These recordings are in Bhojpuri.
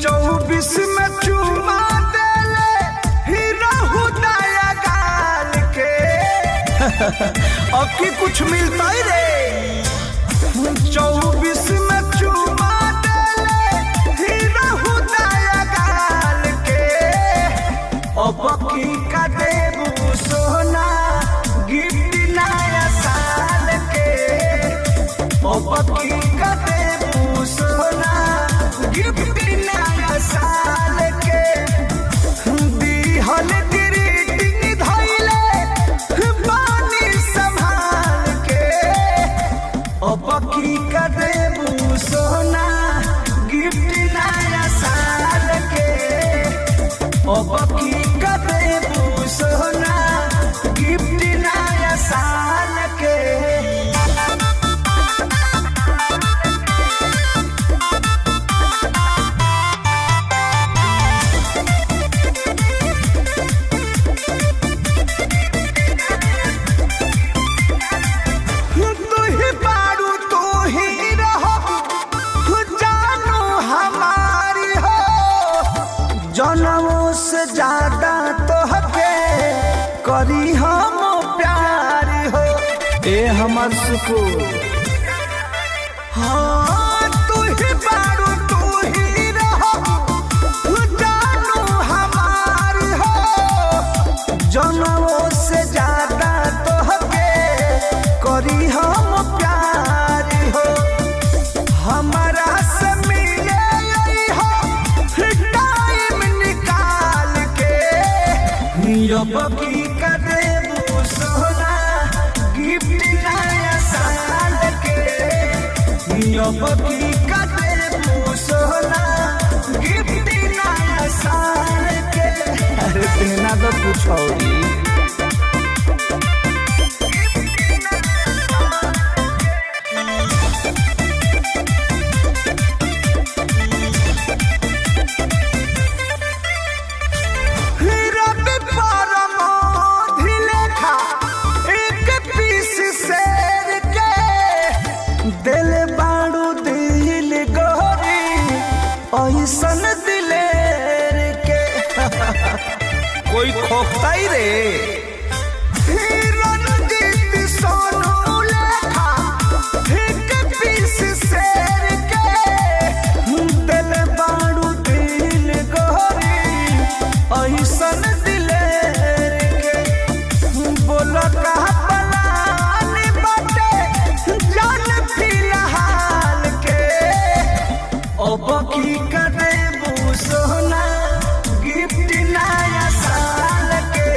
चौबीस में चुमा देले हीरा हुदाया गाल के अब की कुछ मिलता ही रे। 24 में चुमा देले हीरा हुदाया गाल के अब की का देबू सोना गिफ्ट नया साल के अब की का देबू सोना गिफ्ट नया साल के दिहल ग्रीटिंग धइले पानी संभाल के अब की का देबू सोना गिफ्ट नया साल के अब की का देबू सोना गिफ्ट नया साल के। जनमों से ज्यादा तो हके करी हम प्यार हो ए हमर सुकून। हाँ तू ही बारू तू ही रहो जानू हमार हो जनमों से ज्यादा तो हके करी हम प्यार हो हमारा से अब की का देबू सोना गिफ्ट नया साल के अब की का देबू सोना गिफ्ट नया साल के। अरे देना तो कुछ और ऐसन दिलेर के कोई खोखता ही रे। रणजीत सोनू लेखा एक पीस शेर के दिल बाड़ू दिल गोरी ऐसन दिलेर के बोलो का पलान बाटे जान फिलहाल के अब की का देबू सोना गिफ्ट नया साल के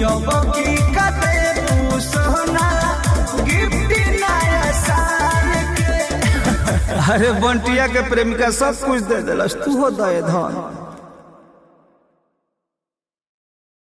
अब की का देबू सोना गिफ्ट नया साल के। अरे बंटिया के प्रेमिका सब कुछ दे दिलस तू हो दे धन।